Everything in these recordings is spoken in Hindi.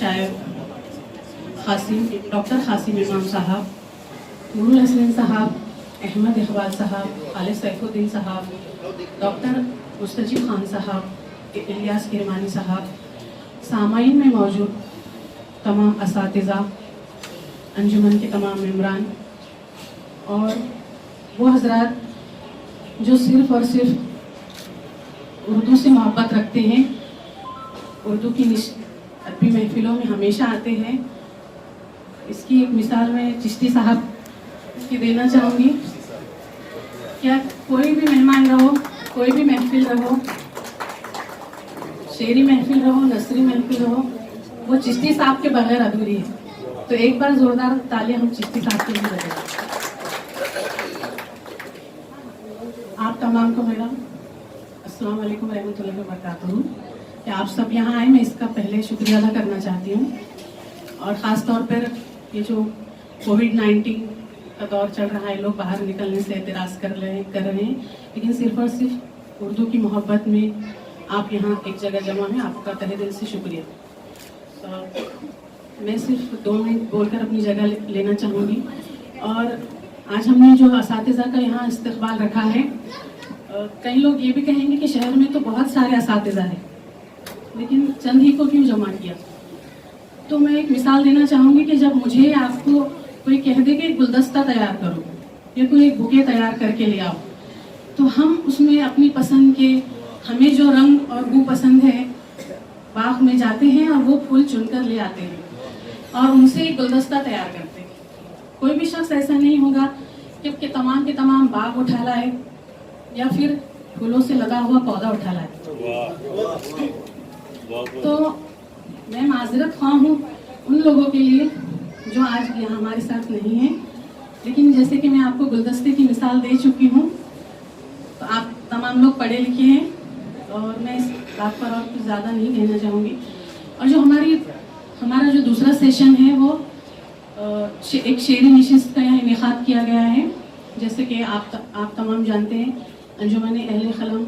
शायर डॉक्टर कासिम इमाम साहब, नूरुल हसनैन साहब, अहमद इकबाल साहब, खालिद सैफुद्दीन साहब, डॉक्टर मुस्तजीब खान साहब, इलियास किरमानी साहब, सामाईन में मौजूद तमाम असातिज़ा, अंजुमन के तमाम मेम्बरान और वो हजरात जो सिर्फ़ और सिर्फ उर्दू से मोहब्बत रखते हैं, उर्दू की अदबी महफिलों में हमेशा आते हैं। इसकी एक मिसाल मैं चिश्ती साहब की देना चाहूँगी। क्या कोई भी मेहमान रहो, कोई भी महफिल रहो, शेरी महफिल रहो, नसरी महफिल रहो, वो चिश्ती साहब के बगैर अधूरी है। तो एक बार जोरदार तालियां हम चिश्ती साहब के लिए बजाएं। आप तमाम को मेरा अस्सलाम वालेकुम रहमतुल्लाहि व बरकातहू कि आप सब यहाँ आए। मैं इसका पहले शुक्रिया अदा करना चाहती हूँ और ख़ास तौर पर ये जो कोविड-19 का दौर चल रहा है, लोग बाहर निकलने से एतराज़ कर रहे हैं, लेकिन सिर्फ और सिर्फ उर्दू की मोहब्बत में आप यहाँ एक जगह जमा हैं। आपका तहे दिल से शुक्रिया। मैं सिर्फ 2 मिनट बोलकर अपनी जगह लेना चाहूँगी। और आज हमने जो असातिज़ा का यहाँ इस्तक़बाल रखा है, कई लोग ये भी कहेंगे कि शहर में तो बहुत सारे असातिज़ा हैं, लेकिन चंद ही को क्यों जमा किया। तो मैं एक मिसाल देना चाहूँगी कि जब मुझे आपको कोई कह दे कि एक गुलदस्ता तैयार करो या कोई एक बुके तैयार करके ले आओ, तो हम उसमें अपनी पसंद के, हमें जो रंग और बू पसंद है, बाग में जाते हैं और वो फूल चुनकर ले आते हैं और उनसे एक गुलदस्ता तैयार करते हैं। कोई भी शख्स ऐसा नहीं होगा कि के तमाम बाग उठा लाए या फिर फूलों से लगा हुआ पौधा उठा लाए। तो मैं माजरत ख्वाह हूँ उन लोगों के लिए जो आज यहाँ हमारे साथ नहीं हैं, लेकिन जैसे कि मैं आपको गुलदस्ते की मिसाल दे चुकी हूँ, तो आप तमाम लोग पढ़े लिखे हैं और मैं इस बात पर और कुछ ज़्यादा नहीं कहना चाहूँगी। और जो हमारा जो दूसरा सेशन है वो एक शेरी नशिस्त का यहाँ इनेकाद किया गया है। जैसे कि आप तमाम जानते हैं, अंजुमन अहले कलम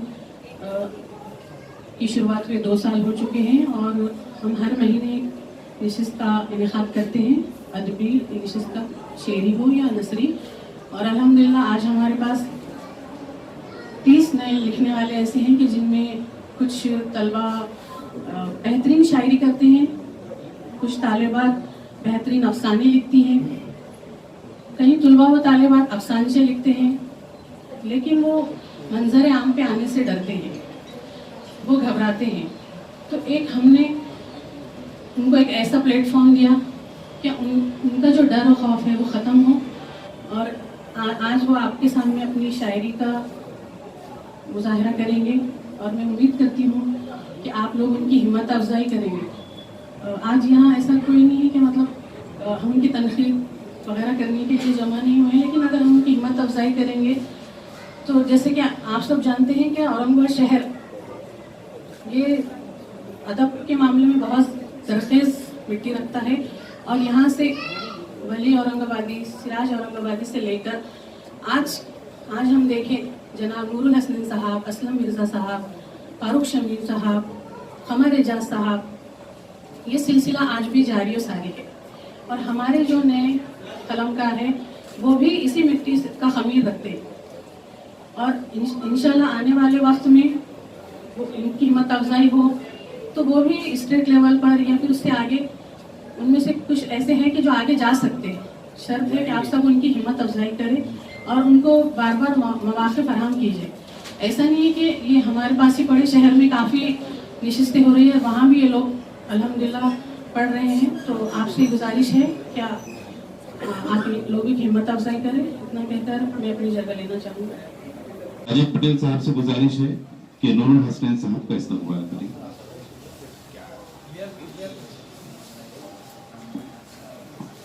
की शुरुआत हुए 2 साल हो चुके हैं और हम हर महीने नशिस्त का इनेकाद करते हैं, अदबी नशिस्त का, शेरी हो या नसरी। और अल्हम्दुलिल्लाह आज हमारे पास 30 नए लिखने वाले ऐसे हैं कि जिनमें कुछ तलबा बेहतरीन शायरी करते हैं, कुछ तालिबात बेहतरीन अफसाने लिखती हैं, कई तुलबा व तालिबात अफसानचे लिखते हैं, लेकिन वो मंजर आम पे आने से डरते हैं, वो घबराते हैं। तो एक हमने उनको एक ऐसा प्लेटफॉर्म दिया कि उनका जो डर और खौफ है वो ख़त्म हो और आज वो आपके सामने अपनी शायरी का मुजाहरा करेंगे और मैं उम्मीद करती हूँ कि आप लोग उनकी हिम्मत अफजाई करेंगे। आज यहाँ ऐसा कोई नहीं है कि मतलब हम उनकी तनकीद वगैरह करने के लिए जमा नहीं हुए, लेकिन अगर हम उनकी हिम्मत अफजाई करेंगे तो जैसे कि आप सब जानते हैं कि औरंगाबाद शहर ये अदब के मामले में बहुत सरखेज़ मिट्टी रखता है और यहाँ से वली औरंगाबादी, सिराज औरंगाबादी से लेकर आज हम देखें जनाब नूरुल हसनैन साहब, असलम मिर्ज़ा साहब, फारूक शमीम साहब, कमर एजाज साहब, ये सिलसिला आज भी जारी और सारी है। और हमारे जो नए कलमकार हैं वो भी इसी मिट्टी का खमीर रखते हैं और इंशाल्लाह आने वाले वक्त में वो इनकी हिम्मत अफजाई हो तो वो भी स्टेट लेवल पर या फिर उससे आगे, उनमें से कुछ ऐसे हैं कि जो आगे जा सकते हैं। शर्त है कि आप सब उनकी हिम्मत अफजाई करें और उनको बार बार मौक़े फराहम कीजिए। ऐसा नहीं है कि ये हमारे पास ही पड़े, शहर में काफ़ी नशिस्तें हो रही है, वहाँ भी ये लोग अल्हम्दुलिल्लाह पढ़ रहे हैं। तो आपसे गुजारिश है क्या आप लोगों की हिम्मत अफजाई करें। इतना कहकर मैं अपनी जगह लेना चाहूँगा। अजय पटेल साहब से गुजारिश है कि नूरुल हसनैन साहब का इस्तकबाल करें।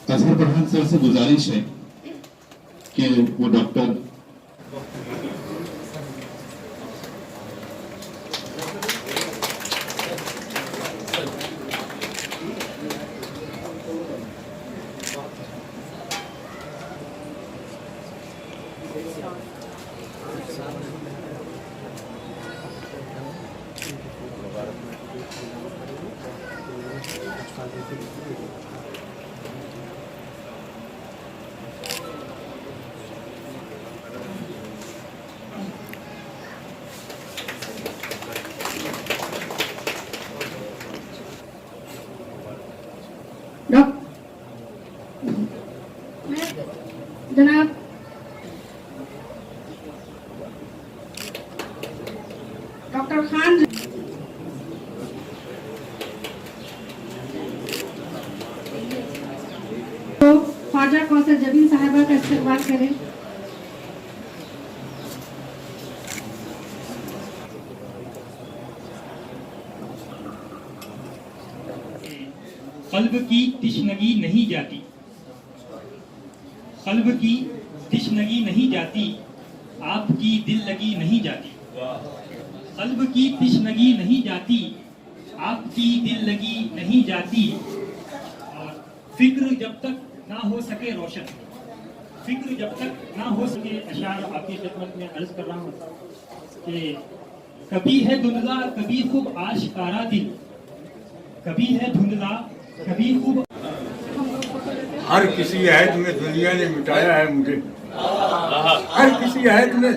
अजहर बरहान सर से गुजारिश है कि वो डॉक्टर जनाब डॉक्टर खान तो ख्वाजा कौसर जबीन साहिबा का इस्तेमाल करें। कल्ब की तिश्नगी नहीं जाती, कल्ब की तिश्नगी नहीं जाती, आपकी दिल लगी नहीं जाती। कल्ब की तिश्नगी नहीं जाती, आपकी दिल लगी नहीं जाती। और फिक्र जब तक ना हो सके रोशन, फिक्र जब तक ना हो सके। अशार आपकी खिदमत में अर्ज कर रहा हूँ कि कभी है धुंधला कभी खूब आशिकारा दिल, कभी है धुंधला कभी खूब। हर किसी अहद में दुनिया ने मिटाया है मुझे, हर किसी अहद में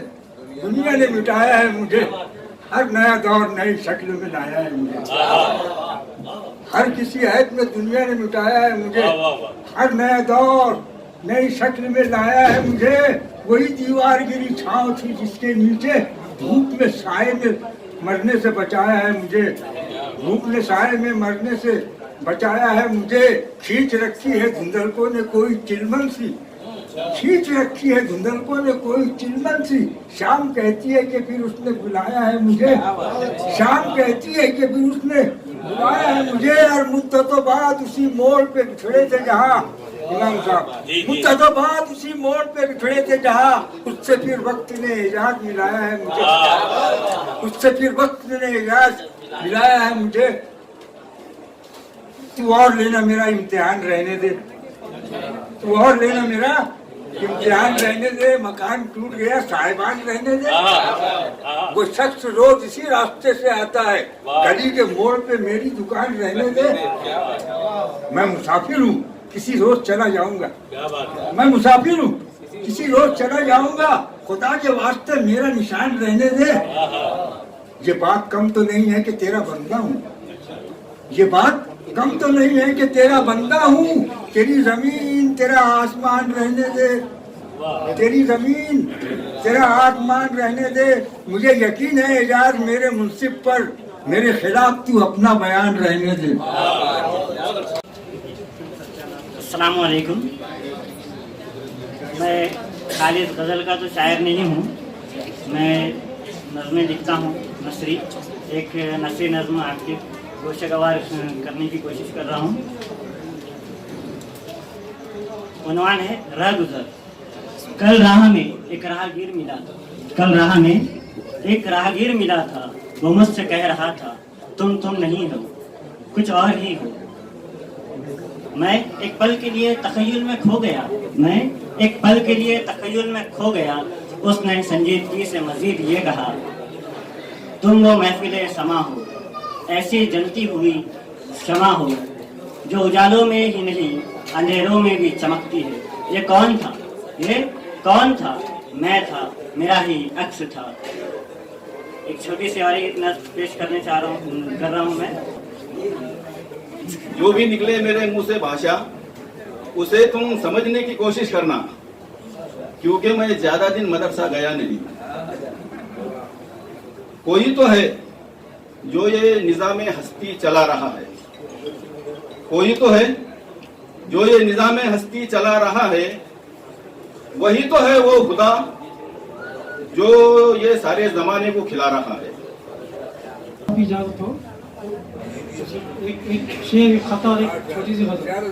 दुनिया ने मिटाया है मुझे। हर नया दौर नई शक्ल में लाया है मुझे, हर किसी अहद में दुनिया ने मिटाया है मुझे। हर नया दौर नई शक्ल में लाया है मुझे। वही दीवार गिरी छांव थी जिसके नीचे धूप में साए में मरने से बचाया है मुझे, धूप में साए में मरने से बचाया है मुझे। खींच रखी है धुंधलकों ने कोई चिलमन सी, खींच रखी है धुंधलकों ने कोई चिलमन सी। शाम कहती है कि फिर उसने बुलाया है मुझे, शाम कहती है कि फिर उसने बुलाया है मुझे। और मुद्दतों बाद उसी मोड़ पे बिछड़े थे जहाँ, इमाम साहब मुद्दतों बाद उसी मोड़ पे बिछड़े थे जहाँ, उससे फिर वक्त ने इजाज़ मिलाया है मुझे, उससे फिर वक्त ने इजाज़ मिलाया है मुझे। तू और लेना मेरा इम्तिहान रहने दे, तू और लेना मेरा इम्तिहान रहने दे। मकान टूट गया साहिबान रहने दे। वो शख्स रोज इसी रास्ते से आता है, गली के मोड़ पे मेरी दुकान रहने दे। मैं मुसाफिर हूँ किसी रोज चला जाऊंगा, मैं मुसाफिर हूँ किसी रोज चला जाऊंगा। खुदा के वास्ते मेरा निशान रहने दे। ये बात कम तो नहीं है कि तेरा बंदा हूँ, ये बात कम तो नहीं है कि तेरा बंदा हूँ। तेरी जमीन तेरा आसमान रहने दे, तेरी जमीन तेरा आसमान रहने दे। मुझे यकीन है एजाज मेरे मुंसिफ पर, मेरे खिलाफ तू अपना बयान रहने दे। अस्सलाम वालेकुम। मैं खालिद गज़ल का तो शायर नहीं हूँ, मैं नज़में लिखता हूँ, नसरी। एक नसरी नज़्म आपकी गोशगवार करने की कोशिश कर रहा हूँ। उन्वान है राह गुज़र। कल राह में एक राहगीर मिला था, कल राह में एक राहगीर मिला था। वो मुझसे कह रहा था तुम नहीं हो, कुछ और ही हो। मैं एक पल के लिए तख़य्युल में खो गया, मैं एक पल के लिए तख़य्युल में खो गया। उसने संजीदगी से मज़ीद ये कहा तुम वो महफिल समा हो, ऐसी जलती हुई शमा हो जो उजालों में ही नहीं अंधेरों में भी चमकती है। ये कौन था, ये कौन था? मैं था, मेरा ही अक्स था। एक छोटी सी और नज़्म पेश करने कर रहा हूँ मैं। जो भी निकले मेरे मुंह से भाषा, उसे तुम समझने की कोशिश करना, क्योंकि मैं ज्यादा दिन मदरसा गया नहीं। कोई तो है जो ये निज़ामे हस्ती चला रहा है, कोई तो है जो ये निज़ामे हस्ती चला रहा है। वही तो है वो खुदा जो ये सारे जमाने को खिला रहा है। इजाजत हो, एक शेर, एक खता और एक छोटी सी गज़ल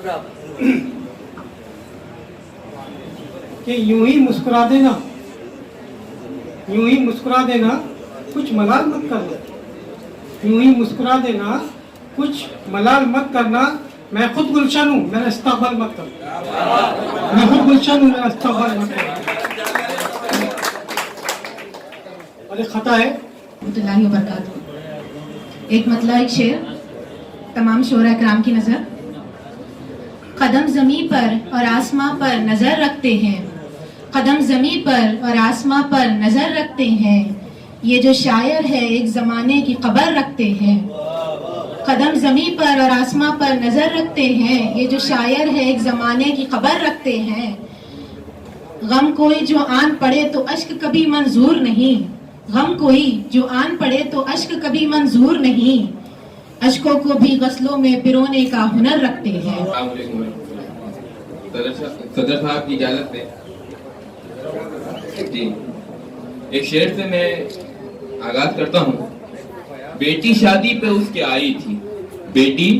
कि यूं ही मुस्कुरा देना, यूं ही मुस्कुरा देना, कुछ मलाल मत करना। यूं ही मुस्कुरा देना, कुछ मलाल मत करना। मैं खुद गुलशन हूँ, मेरा इस्तक़बाल मत करना। मैं खुद गुलशन हूँ, मेरा इस्तक़बाल मत करना। और एक खता है रहमतुल्लाहि व बरकातहू। एक मतलब एक शेर तमाम शोरा इकराम की नज़र। कदम ज़मीं पर और आसमां पर नजर रखते हैं, कदम ज़मीं पर और आसमां पर नजर रखते हैं। ये जो शायर है एक जमाने की खबर रखते हैं। कदम ज़मीं पर और आसमां पर नजर रखते हैं, ये जो शायर है एक जमाने की खबर रखते हैं। गम कोई जो आन पड़े तो अश्क कभी मंजूर नहीं, गम कोई जो आन पड़े तो अश्क कभी मंजूर नहीं, अश्कों को भी गस्लों में पिरोने का हुनर रखते हैं। सदर साहब की इजाजत से जी एक शेर से मैं आगाज करता हूँ। बेटी शादी पे उसके आई थी, बेटी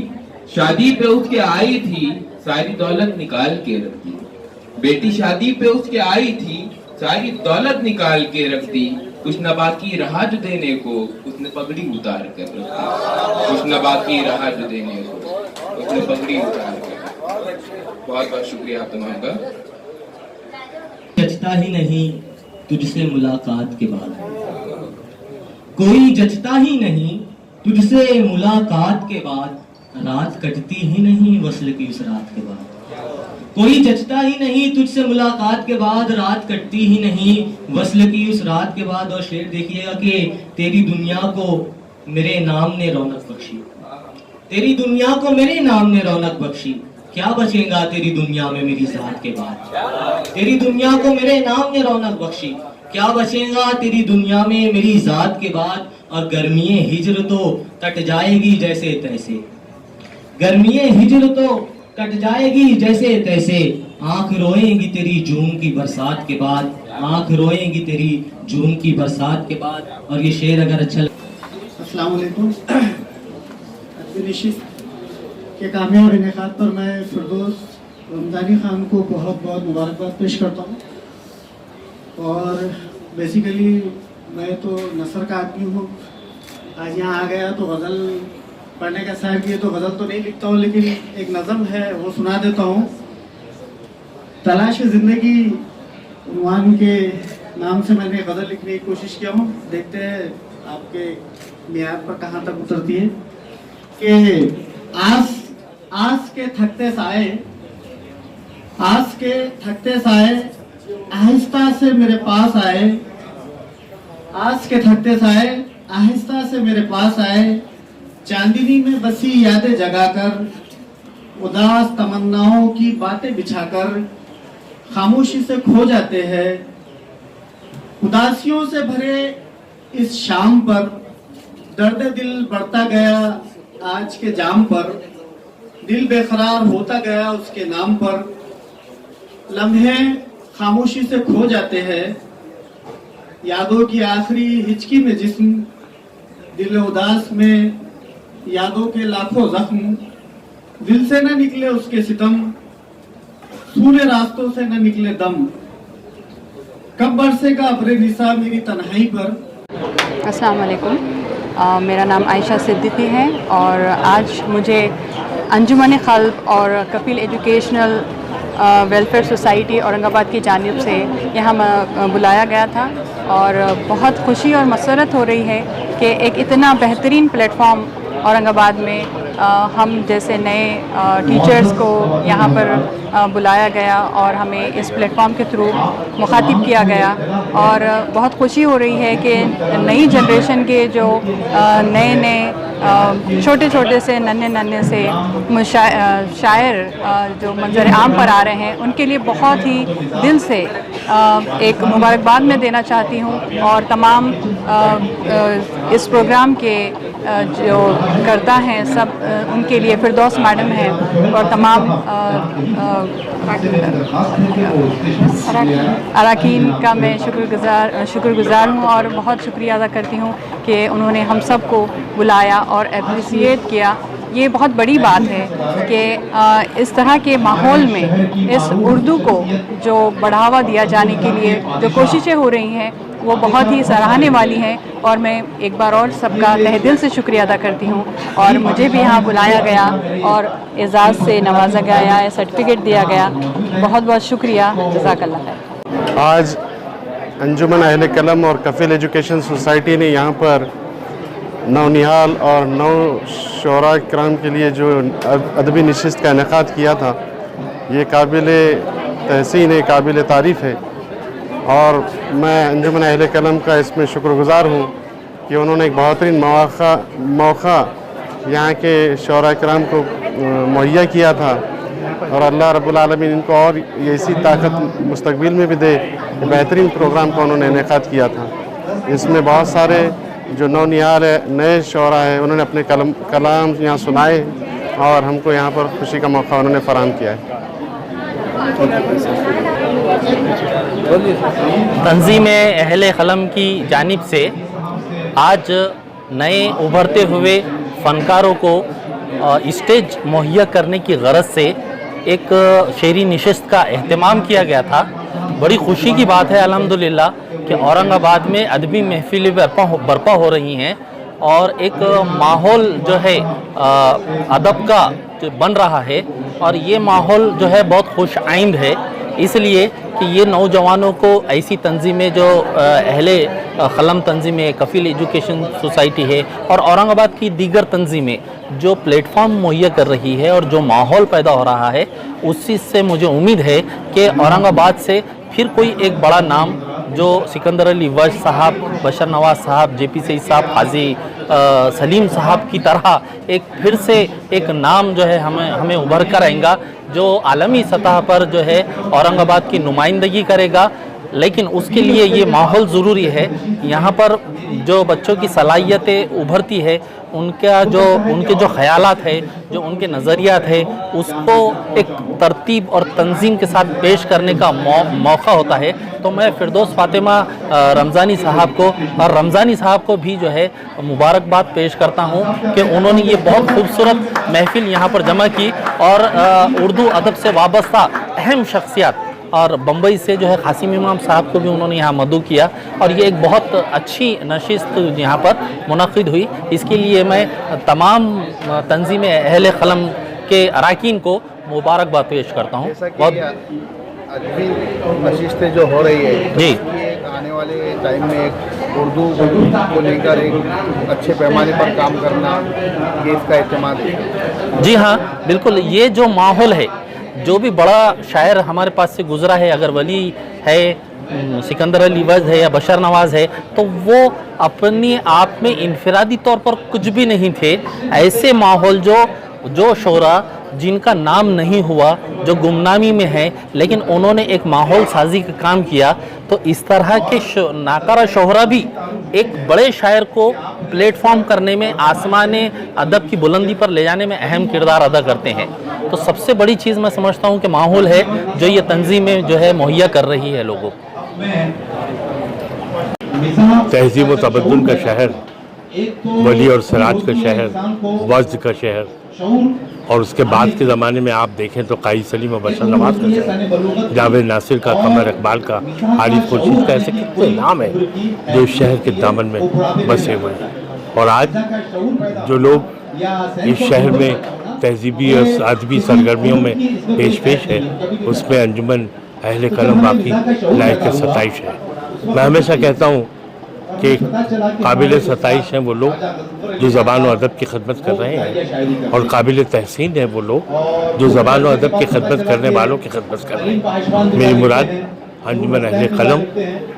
शादी पे उसके आई थी, सारी दौलत निकाल के रख दी। बेटी शादी पे उसके आई थी, सारी दौलत निकाल के रख दी। कुछ न बाकी रहा जो देने को, उसने पगड़ी उतार कर रख दी। कुछ न बाकी रहा जो देने को, उसने पगड़ी उतार कर। बहुत बहुत शुक्रिया आप तमाम का। जचता ही नहीं तुझसे मुलाकात के बाद, कोई जचता ही नहीं तुझसे मुलाकात के बाद, रात कटती ही नहीं वस्ल की उस रात के बाद। कोई जचता ही नहीं तुझसे मुलाकात के बाद, रात कटती ही नहीं वस्ल की उस रात के बाद। और शेर देखिएगा कि तेरी दुनिया को मेरे नाम ने रौनक बख्शी, तेरी दुनिया को मेरे नाम ने रौनक बख्शी। क्या बचेगा तेरी दुनिया में मेरी जात के बाद, तेरी दुनिया को मेरे नाम ने रौनक बख्शी। क्या बचेगा तेरी दुनिया में मेरी जात के बाद। और गर्मीए हिजर तो कट जाएगी जैसे तैसे, गर्मीए हिजर तो कट जाएगी जैसे तैसे। आंख रोएंगी तेरी जून की बरसात के बाद, आंख रोएंगी तेरी जून की बरसात के बाद। और ये शेर अगर अच्छा अस्सलाम वालेकुम। के कामयाब इनेकाद पर मैं फिरदौस रमजानी खान को बहुत बहुत मुबारकबाद पेश करता हूँ। और बेसिकली मैं तो नसर का आदमी हूँ। आज यहाँ आ गया तो गज़ल पढ़ने का शायर किए तो गज़ल तो नहीं लिखता हूँ, लेकिन एक नज़म है वो सुना देता हूँ। तलाश ज़िंदगी उन्वान के नाम से मैंने गज़ल लिखने की कोशिश किया हूँ। देखते हैं आपके मियार पर कहाँ तक उतरती है। कि आस के थकते साए, आस के थकते साए आहिस्ता से मेरे पास आए, आस के थकते साए आहिस्ता से मेरे पास आए। चांदनी में बसी यादें जगाकर, उदास तमन्नाओं की बातें बिछाकर, खामोशी से खो जाते हैं। उदासियों से भरे इस शाम पर दर्द दिल बढ़ता गया आज के जाम पर, दिल बेकरार होता गया उसके नाम पर। लम्हे खामोशी से खो जाते हैं, यादों की आखिरी हिचकी में जिस्म, दिल उदास में यादों के लाखों जख्म। दिल से न निकले उसके सितम, सूने रास्तों से न निकले दम। कब बरसेगा अब्रे निसा मेरी तन्हाई पर। अस्सलाम वालेकुम। मेरा नाम आयशा सिद्दीकी है और आज मुझे अंजुमन क़ल्ब और Kapil educational welfare society Aurangabad की जानिब से यहाँ बुलाया गया था। और बहुत खुशी और मसरत हो रही है कि एक इतना बेहतरीन प्लेटफॉर्म औरंगाबाद में हम जैसे नए टीचर्स को यहाँ पर बुलाया गया और हमें इस प्लेटफॉर्म के थ्रू मुखातिब किया गया। और बहुत खुशी हो रही है कि नई जनरेशन के जो नए छोटे छोटे से नन्हे से शायर जो मंजर आम पर आ रहे हैं, उनके लिए बहुत ही दिल से एक मुबारकबाद मैं देना चाहती हूँ। और तमाम इस प्रोग्राम के जो करता हैं सब उनके लिए फिरदौस मैडम हैं और तमाम अरकान का मैं शुक्रगुज़ार हूँ और बहुत शुक्रिया अदा करती हूँ कि उन्होंने हम सब को बुलाया और अप्रिसिएट किया। ये बहुत बड़ी बात है कि इस तरह के माहौल में इस उर्दू को जो बढ़ावा दिया जाने के लिए जो कोशिशें हो रही हैं वो बहुत ही सराहने वाली हैं। और मैं एक बार और सबका तहे दिल से शुक्रिया अदा करती हूँ। और मुझे भी यहाँ बुलाया गया और एजाज़ से नवाजा गया, सर्टिफिकेट दिया गया। बहुत बहुत शुक्रिया, जज़ाकल्लाह खैर। आज अंजुमन अहले कलम और कफिल एजुकेशन सोसाइटी ने यहाँ पर नौनिहाल और नौ शोरा कराम के लिए जो अदबी नशिस्त का इनेकाद किया था, ये काबिल तहसीन है, काबिल तारीफ़ है। और मैं अंजुमन अहले कलम का इसमें शुक्रगुज़ार हूँ कि उन्होंने एक बेहतरीन मौका यहाँ के शोरा कराम को मुहैया किया था, और अल्लाह रब्बुल आलमीन इनको और ऐसी ताकत मुस्तकबिल में भी दे। बेहतरीन प्रोग्राम का उन्होंने इनेकाद किया था। इसमें बहुत सारे जो नौनिहाल नए शोरा है उन्होंने अपने कलाम यहाँ सुनाए और हमको यहाँ पर खुशी का मौका उन्होंने फराहम किया है। तंजीम अहले कलम की जानिब से आज नए उभरते हुए फ़नकारों को स्टेज मुहैया करने की गरज से एक शेरी नशिस्त का एहतमाम किया गया था। बड़ी खुशी की बात है अल्हम्दुलिल्लाह कि औरंगाबाद में अदबी महफिलें बर्पा हो रही हैं और एक माहौल जो है अदब का जो बन रहा है, और ये माहौल जो है बहुत खुश आइंद है, इसलिए कि ये नौजवानों को ऐसी तंजीमें जो अहले कलम तंजीमें, कफ़ील एजुकेशन सोसाइटी है और औरंगाबाद की दीगर तंजीमें जो प्लेटफॉर्म मुहैया कर रही है और जो माहौल पैदा हो रहा है, उसी से मुझे उम्मीद है कि औरंगाबाद से फिर कोई एक बड़ा नाम जो सिकंदर अली वश साहब, बशर नवाज साहब, JP सईद साहब, हाजी सलीम साहब की तरह एक फिर से एक नाम जो है हमें उभर कर आएगा जो आलमी सतह पर जो है औरंगाबाद की नुमाइंदगी करेगा। लेकिन उसके लिए ये माहौल ज़रूरी है। यहाँ पर जो बच्चों की सलाहियतें उभरती है, उनके जो ख़यालात है, जो उनके नज़रियात है, उसको एक तरतीब और तंजीम के साथ पेश करने का मौका होता है। तो मैं फिरदौस फातिमा रमज़ानी साहब को और रमज़ानी साहब को भी जो है मुबारकबाद पेश करता हूँ कि उन्होंने ये बहुत खूबसूरत महफिल यहाँ पर जमा की और उर्दू अदब से वाबस्ता अहम शख्सियत और बम्बई से जो है कासिम इमाम साहब को भी उन्होंने यहाँ मदू किया और ये एक बहुत अच्छी नशिस्त यहाँ पर मुनक़िद हुई। इसके लिए मैं तमाम तंजीम अहले कलम के अरकान को मुबारकबाद पेश करता हूँ। बहुत अदबी नशिस्तें जो हो रही है जी, आने वाले टाइम में एक उर्दू को लेकर एक अच्छे पैमाने पर काम करना, ये इसका एहतमाद है। जी हाँ, बिल्कुल। ये जो माहौल है, जो भी बड़ा शायर हमारे पास से गुजरा है, अगर वली है, सिकंदर अली वज है या बशर नवाज है, तो वो अपने आप में इनफरादी तौर पर कुछ भी नहीं थे। ऐसे माहौल जो शोरा जिनका नाम नहीं हुआ, जो गुमनामी में है, लेकिन उन्होंने एक माहौल साजी का काम किया, तो इस तरह के नाकारा शोहरा भी एक बड़े शायर को प्लेटफॉर्म करने में, आसमान अदब की बुलंदी पर ले जाने में अहम किरदार अदा करते हैं। तो सबसे बड़ी चीज़ मैं समझता हूँ कि माहौल है जो ये तंजीमें जो है मुहैया कर रही है लोगों को। तहजीब व तमद्दुन का शहर, वली और सिराज का शहर, वज़्द का शहर, और उसके बाद के ज़माने में आप देखें तो कायद सलीम और बशर नवाज का शहर, जावेद नासिर का, कमर इकबाल का, आरिफ खुर्शीद का, ऐसे कितने नाम हैं जो इस शहर के दामन में बसे हुए हैं। और आज जो लोग इस शहर में तहजीबी और अदबी सरगर्मियों में पेश है, उसमें अंजुमन अहले कलम बाकी लायक सताइश है। मैं हमेशा कहता हूँ कि काबिल सताइश हैं वो लोग जो ज़बान और अदब की खिदमत कर रहे हैं, और काबिल तहसीन है वो लोग जो ज़बान और अदब की खिदमत करने वालों की खिदमत कर रहे हैं। मेरी मुराद अंजुमन अहले कलम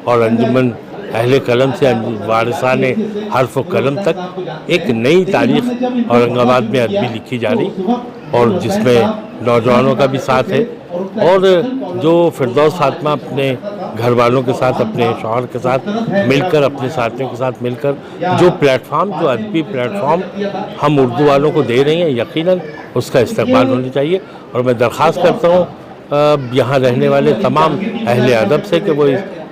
और अंजुमन अहले कलम से वारिसाने हर्फ व कलम तक एक नई तारीख़ औरंगाबाद में अदबी लिखी जा रही, और जिसमें नौजवानों का भी साथ है, और जो फिरदौस फातिमा अपने घर वालों के साथ, अपने शौहर के साथ मिलकर, अपने साथियों के साथ मिलकर जो प्लेटफॉर्म, जो अदबी प्लेटफॉर्म हम उर्दू वालों को दे रही हैं, यकीनन उसका इस्तेमाल होना चाहिए। और मैं दरख्वास्त करता हूँ यहाँ रहने वाले तमाम अहले अदब से कि वो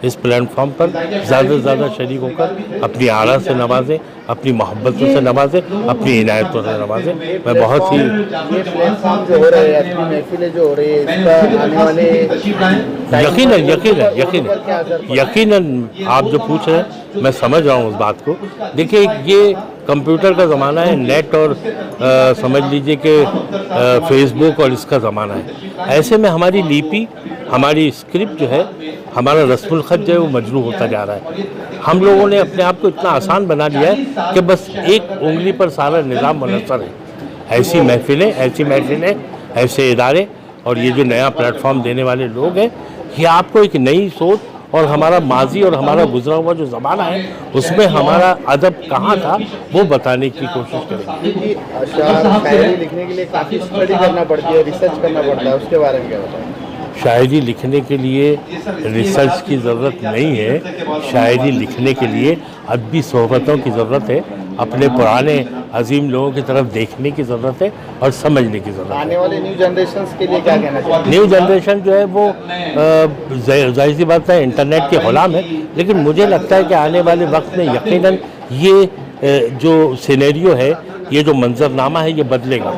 इस प्लेटफॉर्म पर ज़्यादा से ज़्यादा शरीक होकर अपनी आरा से नवाजें, अपनी मोहब्बतों से नवाजें, अपनी इनायतों से नवाजें। मैं बहुत ही ये प्लेटफॉर्म जो हो रहे हैं, अदबी महफिलें जो हो रही है, इसका आने वाले यकीनन आप जो पूछ रहे हैं मैं समझ रहा हूँ उस बात को। देखिए, ये कंप्यूटर का ज़माना है, नेट और समझ लीजिए कि फेसबुक और इसका ज़माना है। ऐसे में हमारी लिपि, हमारी स्क्रिप्ट जो है, हमारा रस्मुल ख़त जो है वो मजरू होता जा रहा है। हम लोगों ने अपने आप को इतना आसान बना लिया है कि बस एक उंगली पर सारा निज़ाम मुनस्सर है। ऐसी महफिलें, ऐसे इदारे और ये जो नया प्लेटफॉर्म देने वाले लोग हैं, ये आपको एक नई सोच और हमारा माजी और हमारा गुजरा हुआ जो ज़माना है उसमें हमारा अदब कहाँ था वो बताने की कोशिश करेंगे। शायरी लिखने के लिए काफ़ी स्टडी करना पड़ती है, रिसर्च करना पड़ता है, उसके बारे में क्या बताएं? शायरी लिखने के लिए रिसर्च की ज़रूरत नहीं है। शायरी लिखने के लिए अदबी सोहबतों की ज़रूरत है, अपने पुराने अजीम लोगों की तरफ देखने की ज़रूरत है और समझने की ज़रूरत है। आने वाले न्यू जनरेशन के लिए क्या कहना चाहिए? न्यू जनरेशन जो है वो जाहिर सी बात है इंटरनेट के ग़ुलाम है, लेकिन मुझे लगता है कि आने वाले वक्त में यकीनन ये जो सिनेरियो है, ये जो मंजरनामा है, ये बदलेगा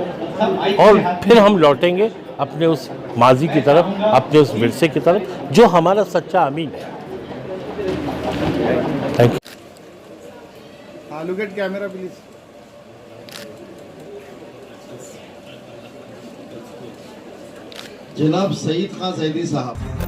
और फिर हम लौटेंगे अपने उस माजी की तरफ, अपने उस विरसे की तरफ जो हमारा सच्चा अमीन है। Thank you. हाँ, लुक एट कैमरा प्लीज। जनाब सईद खान जैदी साहब।